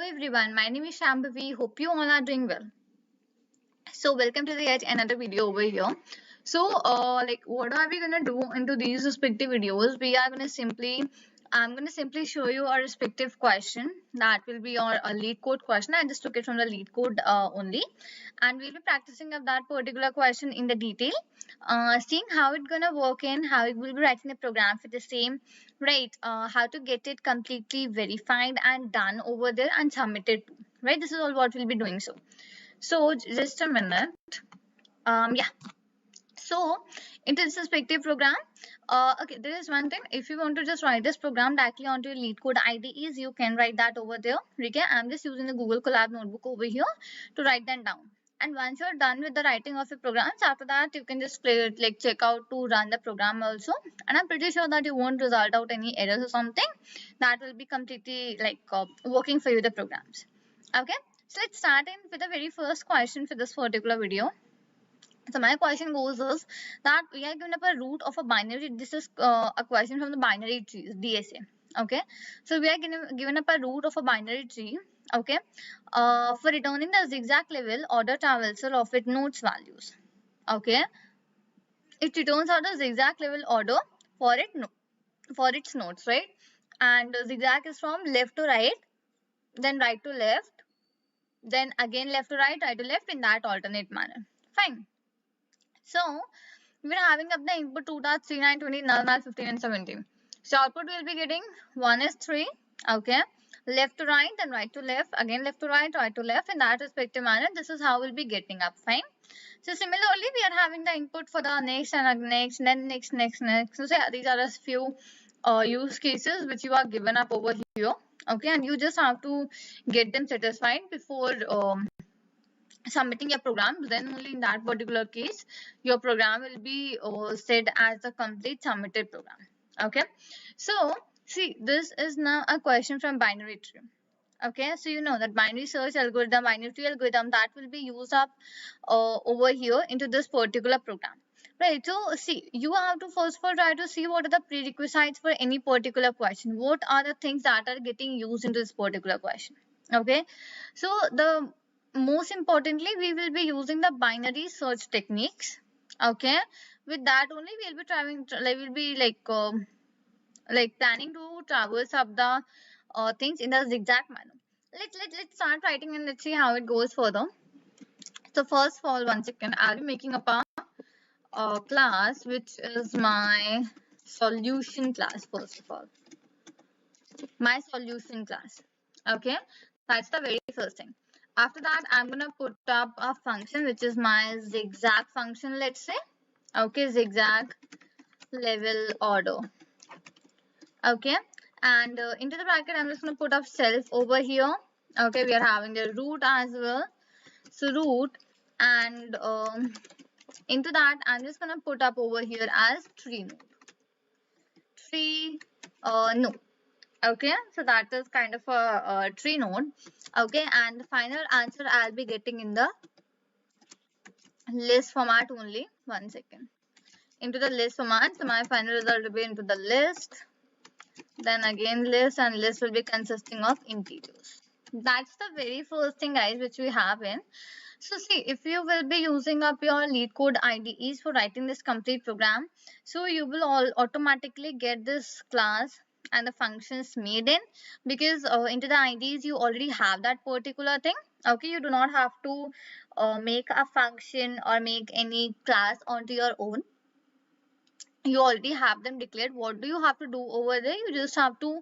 everyone, my name is Shambhavi. Hope you all are doing well. So welcome to the yet another video over here. What are we gonna do into these respective videos? I'm gonna simply show you a respective question that will be your lead code question. I just took it from the lead code only, and we'll be practicing of that particular question in the detail, seeing how it's gonna work in, how it will be writing the program for the same, right? How to get it completely verified and done over there and submitted, right? This is all what we'll be doing. So just a minute. Yeah. So into this respective program, okay, there is one thing. If you want to just write this program directly onto your Leetcode IDEs, you can write that over there. Okay, I'm just using the Google Colab notebook over here to write them down. And once you're done with the writing of your programs, after that you can just play it, like check out to run the program also. And I'm pretty sure that you won't result out any errors or something. That will be completely working for you the programs. Okay. So let's start in with the very first question for this particular video. So my question goes is that we are given up a root of a binary. This is a question from the binary tree, DSA. Okay. So we are given up a root of a binary tree. Okay. For returning the zigzag level order traversal of its nodes values. Okay. It returns out the zigzag level order for its nodes, right? And zigzag is from left to right, then right to left, then again left to right, right to left in that alternate manner. Fine. So we're having up the input 2.39, 20, null, null, 15 and 17. So output we'll be getting 1 is 3. Okay. Left to right, then right to left, again left to right to left in that respective manner. This is how we'll be getting up. Fine. So similarly, we are having the input for the next and next, then next. So yeah, these are a few use cases which you are given up over here. Okay, and you just have to get them satisfied before submitting your program. Then only in that particular case your program will be set as a complete submitted program. Okay, so see, this is now a question from binary tree. Okay, so you know that binary search algorithm, binary tree algorithm, that will be used up over here into this particular program, right? So see, you have to first of all try to see what are the prerequisites for any particular question. What are the things that are getting used into this particular question? Okay, so the most importantly, we will be using the binary search techniques. Okay, with that only we'll be planning to traverse up the things in the zigzag manner. Let's start writing and let's see how it goes further. So first of all, 1 second, I'll be making up a class which is my solution class. First of all, my solution class. Okay, that's the very first thing. After that, I'm gonna put up a function which is my zigzag function, let's say. Okay, zigzag level order. Okay, and into the bracket I'm just gonna put up self over here. Okay, we are having the root as well. So root, and into that I'm just gonna put up over here as tree node. Tree node. Okay, so that is kind of a tree node. Okay, and the final answer I'll be getting in the list format only. 1 second. Into the list format, so my final result will be into the list, then again list, and list will be consisting of integers. That's the very first thing, guys, which we have in. So see, if you will be using up your Leetcode IDEs for writing this complete program, so you will all automatically get this class and the functions made in, because into the IDEs you already have that particular thing. Okay, you do not have to make a function or make any class onto your own. You already have them declared. What do you have to do over there? You just have to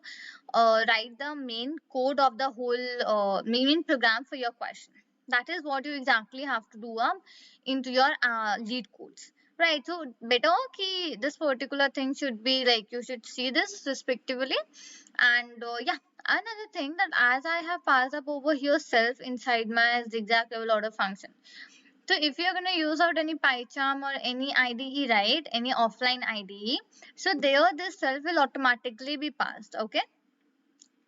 write the main code of the whole main program for your question. That is what you exactly have to do into your lead codes, right? So better key this particular thing should be like, you should see this respectively. And yeah, another thing, that as I have passed up over here self inside my zigzag level order function. So if you're going to use out any PyCharm or any IDE, right, any offline IDE, so there this self will automatically be passed. Okay,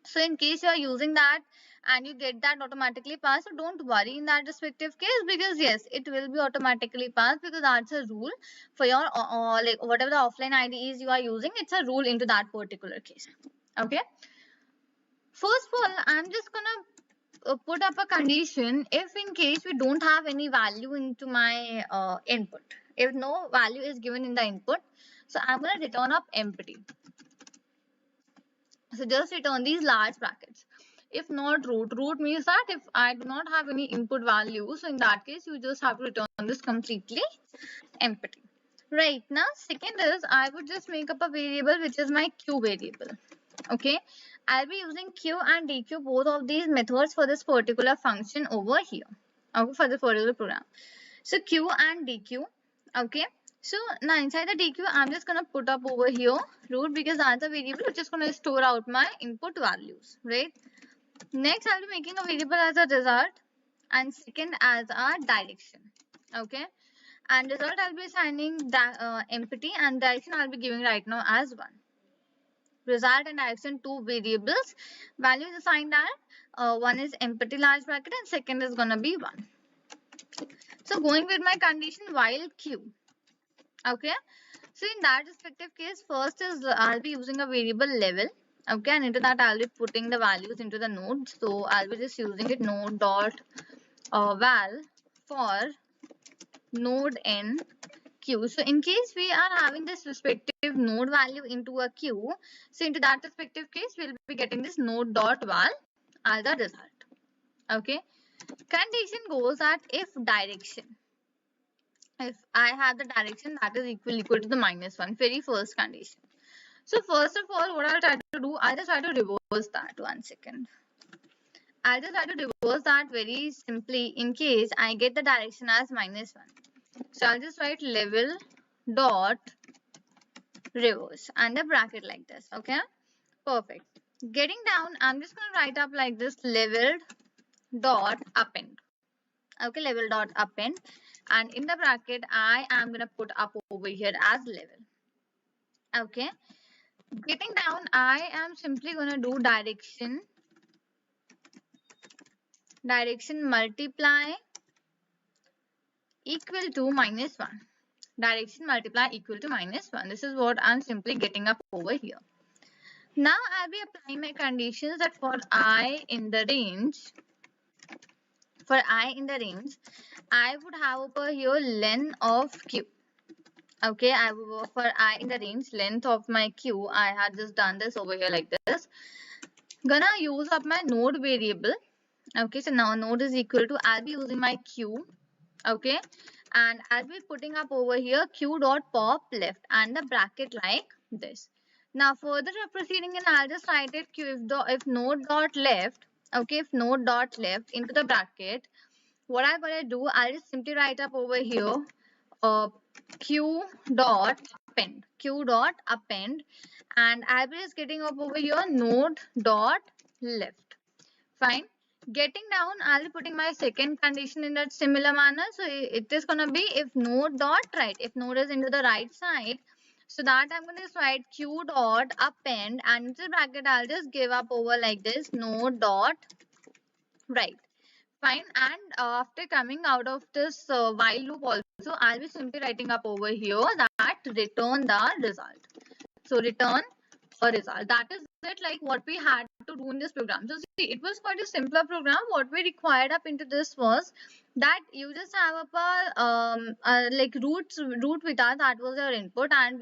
so in case you are using that and you get that automatically passed, so don't worry in that respective case, because yes, it will be automatically passed, because that's a rule for your like whatever the offline IDEs you are using. It's a rule into that particular case. Okay, first of all, I'm just gonna put up a condition if in case we don't have any value into my input. If no value is given in the input, so I'm going to return up empty. So just return these large brackets. If not root means that if I do not have any input value, so in that case you just have to return this completely empty. Right, now second is I would just make up a variable which is my q variable. Okay, I'll be using q and dq, both of these methods, for this particular function over here. Okay, for the particular program. So q and dq. Okay, so now inside the dq I'm just gonna put up over here root, because that's a variable which is gonna store out my input values, right? Next I'll be making a variable as a result, and second as a direction. Okay, and result I'll be assigning that empty, and direction I'll be giving right now as 1. Result and direction, two variables. Value is assigned as one is empty large bracket and second is gonna be 1. So going with my condition while q. Okay, so in that respective case, first is I'll be using a variable level. Okay, and into that I'll be putting the values into the node. So I'll be just using it node dot val for node n q. So in case we are having this respective node value into a queue, so into that respective case we'll be getting this node dot val as the result. Okay, condition goes at if direction, if I have the direction that is equal to the -1, very first condition. So first of all, what I'll try to do, I'll just try to reverse that. 1 second. I'll just try to reverse that very simply in case I get the direction as -1. So I'll just write level dot reverse and a bracket like this. Okay, perfect. Getting down, I'm just going to write up like this, level dot append. Okay, level dot append, and in the bracket I am going to put up over here as level. Okay, getting down, I am simply going to do direction multiply equal to -1. Direction multiply equal to -1. This is what I'm simply getting up over here. Now I'll be applying my conditions that for I in the range, I would have over here length of q. Okay, for I in the range, length of my q, I had just done this over here like this. Gonna use up my node variable. Okay, so now node is equal to, I'll be using my q. Okay, and I'll be putting up over here q dot pop left and the bracket like this. Now further proceeding, and I'll just write it q if node dot left. Okay, if node dot left into the bracket, what I'm gonna do, I'll just simply write up over here q dot append, and I'll be just getting up over here node dot left. Fine. Getting down, I'll be putting my second condition in that similar manner. So it is gonna be if node dot right, if node is into the right side, so that I'm going to write q dot append, and into the bracket I'll just give up over like this node dot right. Fine, and after coming out of this while loop also, I'll be simply writing up over here that return the result. So return a result. That is it, like what we had to do in this program. So see, it was quite a simpler program. What we required up into this was that you just have up a like root with that was your input, and